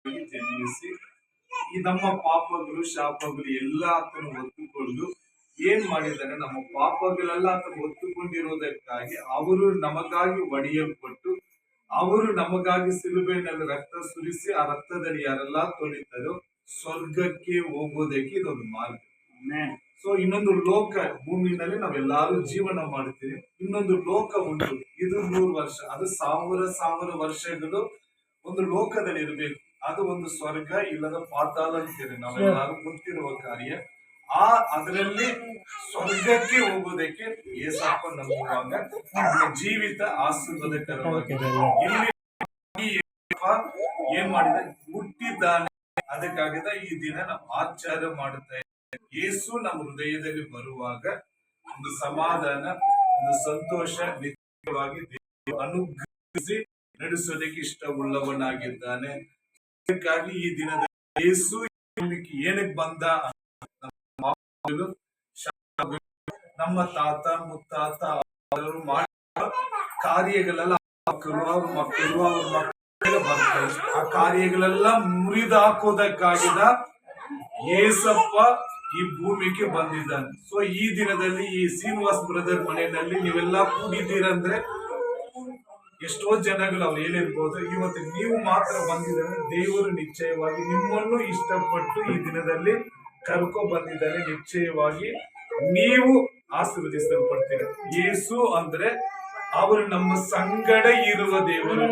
ಜನ್ಮಿಸಿ ಈ ನಮ್ಮ ಪಾಪಗಳು ಶಾಪಗಳು ಎಲ್ಲ ಆತನು ಹೊತ್ತುಕೊಂಡು ಏನ್ ಮಾಡಿದ್ದಾನೆ, ನಮ್ಮ ಪಾಪಗಳೆಲ್ಲ ಆತನು ಹೊತ್ತುಕೊಂಡಿರುವುದಕ್ಕಾಗಿ ಅವರು ನಮಗಾಗಿ ಒಡೆಯಲ್ಪಟ್ಟು ಅವರು ನಮಗಾಗಿ ಸಿಲುಬೆಯಲ್ಲಿ ರಕ್ತ ಸುರಿಸಿ ಆ ರಕ್ತದಲ್ಲಿ ಯಾರೆಲ್ಲ ತೊಳಿತಾರೋ ಸ್ವರ್ಗಕ್ಕೆ ಹೋಗೋದಕ್ಕೆ ಇದೊಂದು ಮಾರ್ಗ. ಸೊ ಇನ್ನೊಂದು ಲೋಕ ಭೂಮಿನಲ್ಲಿ ನಾವೆಲ್ಲರೂ ಜೀವನ ಮಾಡ್ತೀವಿ. ಇನ್ನೊಂದು ಲೋಕ ಉಂಟು, ಇದು 100 ವರ್ಷ, ಅದು 1000 ವರ್ಷಗಳು ಒಂದು ಲೋಕದಲ್ಲಿ ಇರಬೇಕು. ಅದು ಒಂದು ಸ್ವರ್ಗ ಇಲ್ಲದ ಪಾತಾಳ ಅಂತೀರಿ ನಾವೆಲ್ಲರೂ ಗೊತ್ತಿರುವ ಕಾರ್ಯ. ಅದರಲ್ಲಿ ಸ್ವರ್ಗಕ್ಕೆ ಹೋಗೋದಕ್ಕೆ ಏಸಪ್ಪ ನಂಬುವಾಗ ನಮ್ಮ ಜೀವಿತ ಆಶೀರ್ವಾದಕರವಾಗಿದೆ. ಇಲ್ಲಿ ಏನ್ ಮಾಡಿದ, ಹುಟ್ಟಿದ್ದಾನೆ. ಅದಕ್ಕಾಗಿದ ಈ ದಿನ ನಾವು ಆಚಾರ ಮಾಡುತ್ತಾ ಇದ್ದೇವೆ. ಯೇಸು ನಮ್ಮ ಹೃದಯದಲ್ಲಿ ಬರುವಾಗ ಒಂದು ಸಮಾಧಾನ, ಒಂದು ಸಂತೋಷ ನಿತ್ಯವಾಗಿ ಅನುಗ್ರಹಿಸಿ ನಡೆಸೋದಕ್ಕೆ ಇಷ್ಟವುಳ್ಳವನಾಗಿದ್ದಾನೆ. ಅದಕ್ಕಾಗಿ ಈ ದಿನದಲ್ಲಿ ಯೇಸು ಏನಕ್ಕೆ ಬಂದ, ನಮ್ಮ ತಾತ ಮುತ್ತಾತ ಅವರು ಮಾಡಿದ ಕಾರ್ಯಗಳೆಲ್ಲ ಅವ್ರ ಮಕ್ಕಳು ಬರ್ತಾರೆ. ಆ ಕಾರ್ಯಗಳೆಲ್ಲ ಮುರಿದಾಕೋದಕ್ಕಾಗಿದ ಏಸಪ್ಪ ಈ ಭೂಮಿಗೆ ಬಂದಿದ್ದಾನೆ. ಸೊ ಈ ದಿನದಲ್ಲಿ ಈ ಶ್ರೀನಿವಾಸ್ ಬ್ರದರ್ ಮನೆಯಲ್ಲಿ ನೀವೆಲ್ಲ ಕೂಡಿದ್ದೀರಂದ್ರೆ ಎಷ್ಟೋ ಜನಗಳು ಅವ್ರು ಹೇಳಿರ್ಬೋದು. ಇವತ್ತು ನೀವು ಮಾತ್ರ ಬಂದಿದ್ದಾರೆ, ದೇವರು ನಿಶ್ಚಯವಾಗಿ ನಿಮ್ಮನ್ನು ಇಷ್ಟಪಟ್ಟು ಈ ದಿನದಲ್ಲಿ ಕರ್ಕೊ ಬಂದಿದ್ದಾರೆ. ನಿಶ್ಚಯವಾಗಿ ನೀವು ಆಶೀರ್ವದಿಸಲ್ಪಡ್ತೀರ. ಯೇಸು ಅಂದ್ರೆ ಅವರು ನಮ್ಮ ಸಂಗಡ ಇರುವ ದೇವರು.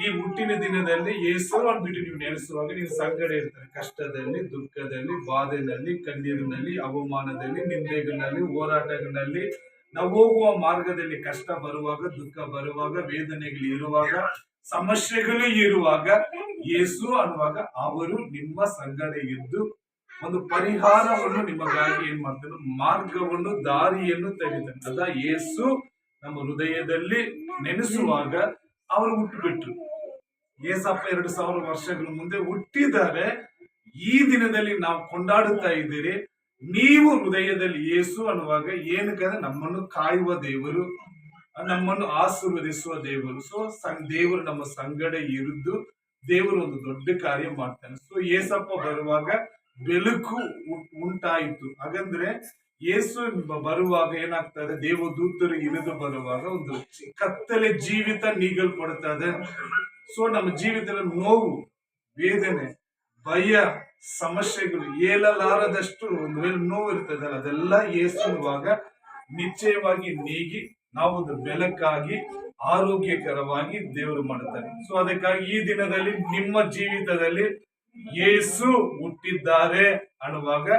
ಈ ಹುಟ್ಟಿನ ದಿನದಲ್ಲಿ ಯೇಸು ಅಂದ್ಬಿಟ್ಟು ನೀವು ನೆನೆಸುವಾಗ ನೀವು ಸಂಗಡ ಇರ್ತಾರೆ. ಕಷ್ಟದಲ್ಲಿ, ದುಃಖದಲ್ಲಿ, ಬಾಧೆಯಲ್ಲಿ, ಕಣ್ಣೀರಿನಲ್ಲಿ, ಅವಮಾನದಲ್ಲಿ, ನಿಂದೆಗಳಲ್ಲಿ, ಹೋರಾಟಗಳಲ್ಲಿ, ನಾವು ಹೋಗುವ ಮಾರ್ಗದಲ್ಲಿ ಕಷ್ಟ ಬರುವಾಗ, ದುಃಖ ಬರುವಾಗ, ವೇದನೆಗಳು ಇರುವಾಗ, ಸಮಸ್ಯೆಗಳು ಇರುವಾಗ ಯೇಸು ಅನ್ನುವಾಗ ಅವರು ನಿಮ್ಮ ಸಂಗಡ ಇದ್ದು ಒಂದು ಪರಿಹಾರವನ್ನು ನಿಮಗಾಗಿ ಏನ್ ಮಾಡ್ತಾರೆ, ಮಾರ್ಗವನ್ನು, ದಾರಿಯನ್ನು ತೆಗಿತಾರೆ. ಅದ ಯೇಸು ನಮ್ಮ ಹೃದಯದಲ್ಲಿ ನೆನೆಸುವಾಗ ಅವರು ಹುಟ್ಟುಬಿಟ್ರು. ಏಸಪ್ಪ 2000 ವರ್ಷಗಳ ಮುಂದೆ ಹುಟ್ಟಿದ್ದಾರೆ. ಈ ದಿನದಲ್ಲಿ ನಾವು ಕೊಂಡಾಡುತ್ತಾ ಇದ್ದೀರಿ. ನೀವು ಹೃದಯದಲ್ಲಿ ಯೇಸು ಅನ್ನುವಾಗ ಏನಕ್ಕಂದ್ರೆ ನಮ್ಮನ್ನು ಕಾಯುವ ದೇವರು, ನಮ್ಮನ್ನು ಆಶೀರ್ವದಿಸುವ ದೇವರು. ಸೊ ದೇವರು ನಮ್ಮ ಸಂಗಡ ಇರಿದ್ದು ದೇವರು ಒಂದು ದೊಡ್ಡ ಕಾರ್ಯ ಮಾಡ್ತಾನೆ. ಸೊ ಏಸಪ್ಪ ಬರುವಾಗ ಬೆಳಕು ಉಂಟಾಯಿತು. ಹಾಗಂದ್ರೆ ಯೇಸು ಬರುವಾಗ ಏನಾಗ್ತದೆ, ದೇವದೂತರು ಇಳಿದು ಬರುವಾಗ ಒಂದು ಕತ್ತಲೆ ಜೀವಿತ ನೀಗಲ್ಪಡುತ್ತದೆ. ಸೊ ನಮ್ಮ ಜೀವಿತದಲ್ಲಿ ನೋವು, ವೇದನೆ, ಭಯ, ಸಮಸ್ಯೆಗಳು ಹೇಳಲಾರದಷ್ಟು ಒಂದು ವೇಳೆ ನೋವು ಇರ್ತದಲ್ಲ, ಅದೆಲ್ಲ ಯೇಸುವಾಗ ನಿಶ್ಚಯವಾಗಿ ನೀಗಿ ನಾವು ಒಂದು ಬೆಳಕಾಗಿ ಆರೋಗ್ಯಕರವಾಗಿ ದೇವರು ಮಾಡುತ್ತಾರೆ. ಸೊ ಅದಕ್ಕಾಗಿ ಈ ದಿನದಲ್ಲಿ ನಿಮ್ಮ ಜೀವಿತದಲ್ಲಿ ಯೇಸು ಹುಟ್ಟಿದ್ದಾರೆ ಅನ್ನುವಾಗ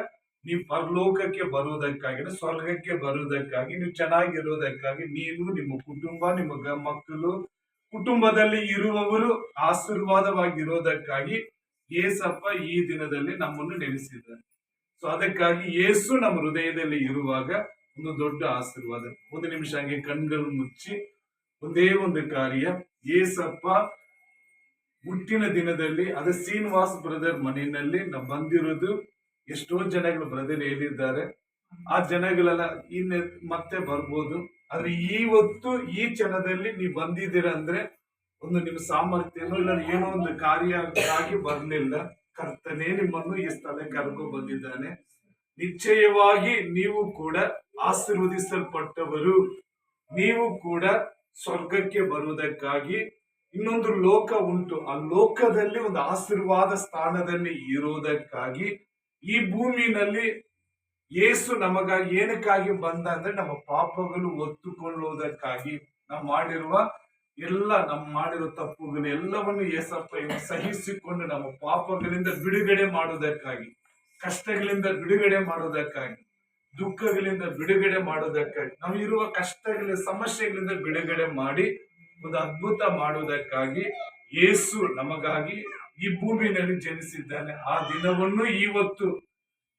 ನೀವು ಪರಲೋಕಕ್ಕೆ ಬರುವುದಕ್ಕಾಗಿ, ಸ್ವರ್ಗಕ್ಕೆ ಬರುವುದಕ್ಕಾಗಿ, ನೀವು ಚೆನ್ನಾಗಿರುವುದಕ್ಕಾಗಿ, ನೀನು, ನಿಮ್ಮ ಕುಟುಂಬ, ನಿಮ್ಮ ಮಕ್ಕಳು, ಕುಟುಂಬದಲ್ಲಿ ಇರುವವರು ಆಶೀರ್ವಾದವಾಗಿರೋದಕ್ಕಾಗಿ ಯೇಸಪ್ಪ ಈ ದಿನದಲ್ಲಿ ನಮ್ಮನ್ನು ನೆನೆಸಿದ್ದಾರೆ. ಸೊ ಅದಕ್ಕಾಗಿ ಯೇಸು ನಮ್ಮ ಹೃದಯದಲ್ಲಿ ಇರುವಾಗ ಒಂದು ದೊಡ್ಡ ಆಶೀರ್ವಾದ. ಒಂದು ನಿಮಿಷ ಹಂಗೆ ಕಣ್ಗಳು ಮುಚ್ಚಿ ಒಂದೇ ಒಂದು ಕಾರ್ಯ. ಯೇಸಪ್ಪ ಹುಟ್ಟಿನ ದಿನದಲ್ಲಿ ಅದು ಶ್ರೀನಿವಾಸ್ ಬ್ರದರ್ ಮನೆಯಲ್ಲಿ ನಾವು ಬಂದಿರೋದು. ಎಷ್ಟೋ ಜನಗಳು ಬ್ರದರ್ ಹೇಳಿದ್ದಾರೆ, ಆ ಜನಗಳೆಲ್ಲ ಇನ್ನು ಮತ್ತೆ ಬರ್ಬೋದು. ಆದ್ರೆ ಇವತ್ತು ಈ ಕ್ಷಣದಲ್ಲಿ ನೀವು ಬಂದಿದ್ದೀರ ಅಂದ್ರೆ ಒಂದು ನಿಮ್ಮ ಸಾಮರ್ಥ್ಯನೋ ಇಲ್ಲ ಏನೋ ಒಂದು ಕಾರ್ಯ ಆಗಿ ಬರ್ಲಿಲ್ಲ. ಕರ್ತನೇ ನಿಮ್ಮನ್ನು ಈ ಸ್ಥಳ ಕರ್ಕೊಂಡು ಬಂದಿದ್ದಾನೆ. ನಿಶ್ಚಯವಾಗಿ ನೀವು ಕೂಡ ಆಶೀರ್ವದಿಸಲ್ಪಟ್ಟವರು. ನೀವು ಕೂಡ ಸ್ವರ್ಗಕ್ಕೆ ಬರುವುದಕ್ಕಾಗಿ ಇನ್ನೊಂದು ಲೋಕ ಉಂಟು. ಆ ಲೋಕದಲ್ಲಿ ಒಂದು ಆಶೀರ್ವಾದ ಸ್ಥಾನದಲ್ಲಿ ಇರುವುದಕ್ಕಾಗಿ ಈ ಭೂಮಿನಲ್ಲಿ ಯೇಸು ನಮಗಾಗಿ ಏನಕ್ಕಾಗಿ ಬಂದ ಅಂದ್ರೆ ನಮ್ಮ ಪಾಪಗಳು ಹೊತ್ತುಕೊಳ್ಳುವುದಕ್ಕಾಗಿ, ನಾವು ಮಾಡಿರುವ ತಪ್ಪುಗಳು ಎಲ್ಲವನ್ನು ಯೇಸಪ್ಪ ಸಹಿಸಿಕೊಂಡು ನಮ್ಮ ಪಾಪಗಳಿಂದ ಬಿಡುಗಡೆ ಮಾಡುವುದಕ್ಕಾಗಿ, ಕಷ್ಟಗಳಿಂದ ಬಿಡುಗಡೆ ಮಾಡುವುದಕ್ಕಾಗಿ, ದುಃಖಗಳಿಂದ ಬಿಡುಗಡೆ ಮಾಡುವುದಕ್ಕಾಗಿ, ನಾವು ಇರುವ ಕಷ್ಟಗಳ ಸಮಸ್ಯೆಗಳಿಂದ ಬಿಡುಗಡೆ ಮಾಡಿ ಒಂದು ಅದ್ಭುತ ಮಾಡುವುದಕ್ಕಾಗಿ ಯೇಸು ನಮಗಾಗಿ ಈ ಭೂಮಿಯಲ್ಲಿ ಜನಿಸಿದ್ದಾನೆ. ಆ ದಿನವನ್ನು ಇವತ್ತು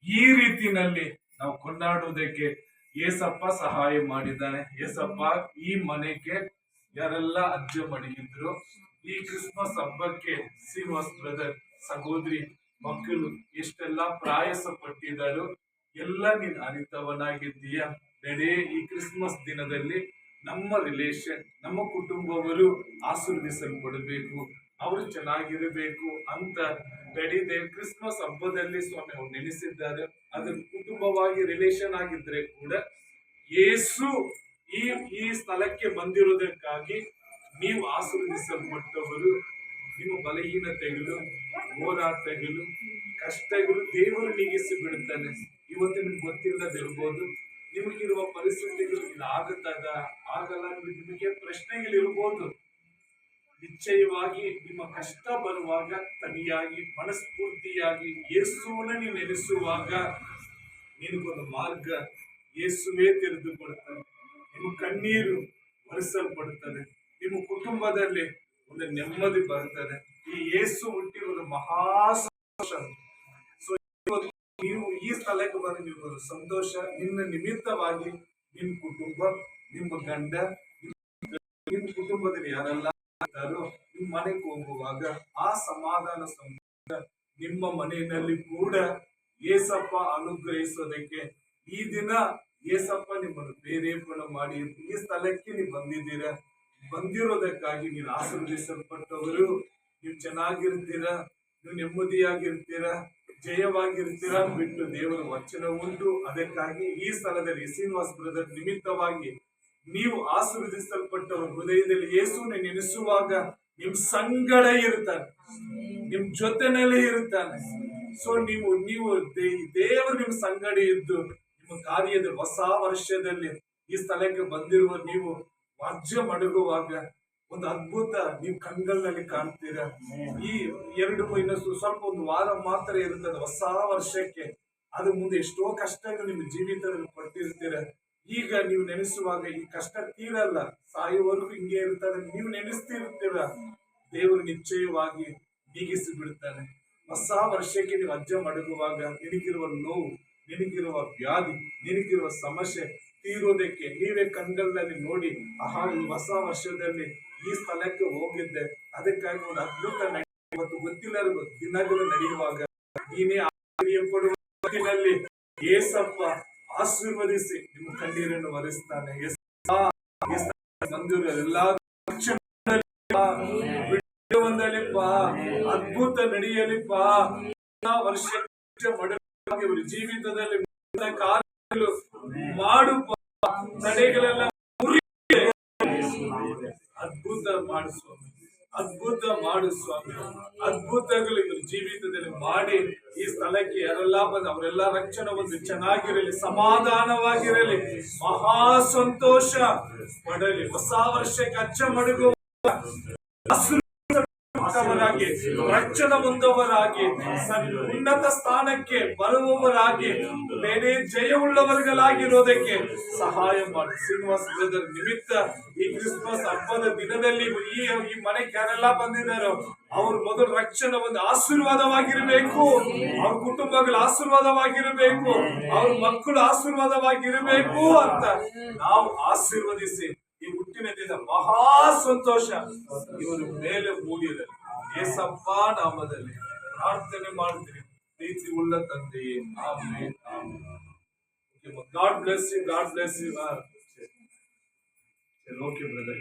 ಈ ರೀತಿನಲ್ಲಿ ನಾವು ಕೊಂಡಾಡುವುದಕ್ಕೆ ಏಸಪ್ಪ ಸಹಾಯ ಮಾಡಿದ್ದಾನೆ. ಏಸಪ್ಪ ಈ ಮನೆಗೆ ಯಾರೆಲ್ಲ ಅಜ್ಜ ಮಡಿಗಿದ್ರು, ಈ ಕ್ರಿಸ್ಮಸ್ ಹಬ್ಬಕ್ಕೆ ಶ್ರೀನಿವಾಸ್ ಬ್ರದರ್ ಸಹೋದರಿ ಮಕ್ಕಳು ಎಷ್ಟೆಲ್ಲ ಪ್ರಯಾಸ ಪಟ್ಟಿದ್ದಾರೋ ಎಲ್ಲ ನೀನು ಅರಿತವನಾಗಿದ್ದೀಯ. ನಡೆ ಈ ಕ್ರಿಸ್ಮಸ್ ದಿನದಲ್ಲಿ ನಮ್ಮ ರಿಲೇಷನ್, ನಮ್ಮ ಕುಟುಂಬವರು ಆಶೀರ್ವದಿಸಲ್ಪಡಬೇಕು. ಅವರು ಚೆನ್ನಾಗಿರಬೇಕು ಅಂತ ನಡೀದೆ. ಕ್ರಿಸ್ಮಸ್ ಹಬ್ಬದಲ್ಲಿ ಸ್ವಾಮಿ ಅವ್ರು ನೆನೆಸಿದ್ದಾರೆ. ಅದ್ರ ಕುಟುಂಬವಾಗಿ ರಿಲೇಷನ್ ಆಗಿದ್ರೆ ಕೂಡ ಯೇಸು ಈ ಈ ಸ್ಥಳಕ್ಕೆ ಬಂದಿರುವುದಕ್ಕಾಗಿ ನೀವು ಆಶೀರ್ವದಿಸಲ್ಪಟ್ಟವರು. ನಿಮ್ಮ ಬಲಹೀನತೆಗಳು, ಹೋರಾಟಗಳು, ಕಷ್ಟಗಳು ದೇವರು ನೀಗಿಸಿ ಬಿಡುತ್ತಾನೆ. ಇವತ್ತು ನಿಮ್ಗೆ ಗೊತ್ತಿಲ್ಲದಿರ್ಬೋದು, ನಿಮಗಿರುವ ಪರಿಸ್ಥಿತಿಗಳು ಆಗುತ್ತದ ಆಗಲ್ಲ, ನಿಮಗೆ ಪ್ರಶ್ನೆಗಳಿರ್ಬೋದು. ನಿಶ್ಚಯವಾಗಿ ನಿಮ್ಮ ಕಷ್ಟ ಬರುವಾಗ ತನಿಯಾಗಿ ಮನಸ್ಫೂರ್ತಿಯಾಗಿ ಯೇಸುವನ್ನ ನೀವು ನೆನೆಸುವಾಗ ನಿನಗೊಂದು ಮಾರ್ಗ ಯೇಸುವೇ ತೆರೆದುಕೊಡ್ತಾನೆ. ನಿಮ್ಮ ಕಣ್ಣೀರು ಒರೆಸಲ್ಪಡುತ್ತದೆ. ನಿಮ್ಮ ಕುಟುಂಬದಲ್ಲಿ ಒಂದು ನೆಮ್ಮದಿ ಬರುತ್ತದೆ. ಈ ಯೇಸು ಹುಟ್ಟಿರುವುದು ಮಹಾ ಸಂತೋಷ. ಸೊ ನೀವು ಈ ಸ್ಥಳಕ್ಕೆ ಬಂದು ನೀವು ಸಂತೋಷ. ನಿನ್ನ ನಿಮಿತ್ತವಾಗಿ ನಿಮ್ಮ ಕುಟುಂಬ, ನಿಮ್ಮ ಗಂಡ, ನಿಮ್ಮ ಕುಟುಂಬದಲ್ಲಿ ಯಾರೆಲ್ಲ ನಿಮ್ಮ ಮನೆಗೆ ಹೋಗುವಾಗ ಆ ಸಮಾಧಾನ ನಿಮ್ಮ ಮನೆಯಲ್ಲಿ ಕೂಡ ಏಸಪ್ಪ ಅನುಗ್ರಹಿಸೋದಕ್ಕೆ ಈ ದಿನ ಏಸಪ್ಪ ನಿಮ್ಮನ್ನು ಪ್ರೇರೇಪಣೆ ಮಾಡಿ ಈ ಸ್ಥಳಕ್ಕೆ ನೀವು ಬಂದಿದ್ದೀರಾ. ಬಂದಿರೋದಕ್ಕಾಗಿ ನೀವು ಆಶೀರ್ವದಿಸಲ್ಪಟ್ಟವರು. ನೀವು ಚೆನ್ನಾಗಿರ್ತೀರಾ, ನೀವು ನೆಮ್ಮದಿಯಾಗಿರ್ತೀರಾ, ಜಯವಾಗಿರ್ತೀರಾ ಬಿಟ್ಟು ದೇವರ ವಚನ ಉಂಟು. ಅದಕ್ಕಾಗಿ ಈ ಸ್ಥಳದಲ್ಲಿ ಶ್ರೀನಿವಾಸ್ ಬ್ರದರ್ ನಿಮಿತ್ತವಾಗಿ ನೀವು ಆಶೀರ್ವದಿಸಲ್ಪಟ್ಟವರು. ಹೃದಯದಲ್ಲಿ ಯೇಸುವನ್ನು ನೆನೆಸುವಾಗ ನಿಮ್ ಸಂಗಡ ಇರ್ತಾನೆ, ನಿಮ್ ಜೊತೆನಲ್ಲಿ ಇರ್ತಾನೆ. ಸೊ ನೀವು ದೇವರು ನಿಮ್ ಸಂಗಡ ಇದ್ದು ನಿಮ್ಮ ಕಾರ್ಯದ ಹೊಸ ವರ್ಷದಲ್ಲಿ ಈ ಸ್ಥಳಕ್ಕೆ ಬಂದಿರುವ ನೀವು ವಾಜ್ಯ ಮಡಗುವಾಗ ಒಂದು ಅದ್ಭುತ ನೀವು ಕಣ್ಗಳಲ್ಲಿ ಕಾಣ್ತೀರಾ. ಈ ಇನ್ನೊಂದು ಸ್ವಲ್ಪ ಒಂದು ವಾರ ಮಾತ್ರ ಇರುತ್ತದೆ ಹೊಸ ವರ್ಷಕ್ಕೆ. ಅದ್ರ ಮುಂದೆ ಎಷ್ಟೋ ಕಷ್ಟಗಳು ನಿಮ್ಮ ಜೀವಿತದಲ್ಲಿ ಪಟ್ಟಿರ್ತೀರ. ಈಗ ನೀವು ನೆನೆಸುವಾಗ ಈ ಕಷ್ಟ ತೀರಲ್ಲ, ಸಾಯುವವರೆಗೂ ಹಿಂಗೆ ಇರ್ತಾರೆ. ನೀವು ನೆನೆಸ್ತಿರ್ತೀರ, ದೇವರು ನಿಶ್ಚಯವಾಗಿ ನೀಗಿಸಿ ಬಿಡ್ತಾನೆ. ಹೊಸ ವರ್ಷಕ್ಕೆ ನೀವು ಅಜ್ಜ ಮಡಗುವಾಗ ನಿನಗಿರುವ ನೋವು, ನಿನಗಿರುವ ವ್ಯಾಧಿ, ನಿನಗಿರುವ ಸಮಸ್ಯೆ ತೀರೋದಕ್ಕೆ ನೀವೇ ಕಣ್ಗಳಲ್ಲಿ ನೋಡಿ, ಆಹಾ ಈ ಹೊಸ ವರ್ಷದಲ್ಲಿ ಈ ಸ್ಥಳಕ್ಕೆ ಹೋಗಿದ್ದೆ, ಅದಕ್ಕಾಗಿ ಒಂದು ಅದ್ಭುತ ಇವತ್ತು ಗೊತ್ತಿಲ್ಲ ದಿನಗಳು ನಡೆಯುವಾಗ ನೀನೇ ಆಶ್ಚರ್ಯ ಪಡುವ ದಿನಲ್ಲಿ ಏಸಪ್ಪ ಆಶೀರ್ವದಿಸಿ ನಿಮ್ಮ ಕಣ್ಣೀರನ್ನು ಒರೆಸ್ತಾನೆ. ಬಿಡುವಂದಲಿಪ್ಪ, ಅದ್ಭುತ ನಡೆಯಲಿಪ್ಪ. ವರ್ಷ ಜೀವಿತದಲ್ಲಿ ಕಾರ್ಯಗಳು ಮಾಡುವ ತಡೆಗಳೆಲ್ಲ ಅದ್ಭುತ ಮಾಡು ಸ್ವಾಮಿ, ಅದ್ಭುತ ಮಾಡು ಸ್ವಾಮಿ. ಅದ್ಭುತಗಳು ಇವರು ಜೀವಿತದಲ್ಲಿ ಮಾಡಿ ಈ ಸ್ಥಳಕ್ಕೆ ಯಾರೆಲ್ಲ ಬಂದು ಅವರೆಲ್ಲ ರಕ್ಷಣೆ ಒಂದು ಚೆನ್ನಾಗಿರಲಿ, ಸಮಾಧಾನವಾಗಿರಲಿ, ಮಹಾ ಸಂತೋಷ ಪಡಲಿ. ಹೊಸ ವರ್ಷಕ್ಕೆ ಅಚ್ಚ ಮಡುಗುವ ರಕ್ಷಣೆ ಹೊಂದವರಾಗಿ ಉನ್ನತ ಸ್ಥಾನಕ್ಕೆ ಬರುವವರಾಗಿ ಬೇರೆ ಜಯವುಳ್ಳವர்களಾಗಿರೋದಕ್ಕೆ ಸಹಾಯ ಮಾಡಿ. ಶ್ರೀನಿವಾಸ್ ಬ್ರದರ್ ನಿಮಿತ್ತ ಈ ಕ್ರಿಸ್ಮಸ್ ಹಬ್ಬದ ದಿನದಲ್ಲಿ ಈ ಮನೆಗೆ ಯಾರೆಲ್ಲ ಬಂದಿದ್ದಾರೋ ಅವ್ರ ಮೊದಲು ರಕ್ಷಣೆ ಒಂದು ಆಶೀರ್ವಾದವಾಗಿರಬೇಕು, ಅವ್ರ ಕುಟುಂಬಗಳು ಆಶೀರ್ವಾದವಾಗಿರಬೇಕು, ಅವ್ರ ಮಕ್ಕಳು ಆಶೀರ್ವಾದವಾಗಿರಬೇಕು ಅಂತ ನಾವು ಆಶೀರ್ವದಿಸಿ ಈ ಹುಟ್ಟಿನ ದಿನ ಮಹಾ ಸಂತೋಷ ಇವರು ಮೇಲೆ ಮೂಡಿರಲಿ. ಯೇಸಪ್ಪ ನಾಮದಲ್ಲಿ ಪ್ರಾರ್ಥನೆ ಮಾಡ್ತೀನಿ, ಪ್ರೀತಿ ಉಳ್ಳ ತಂದೆಯೇ, amen, amen. God bless you. God bless you. Okay, brother.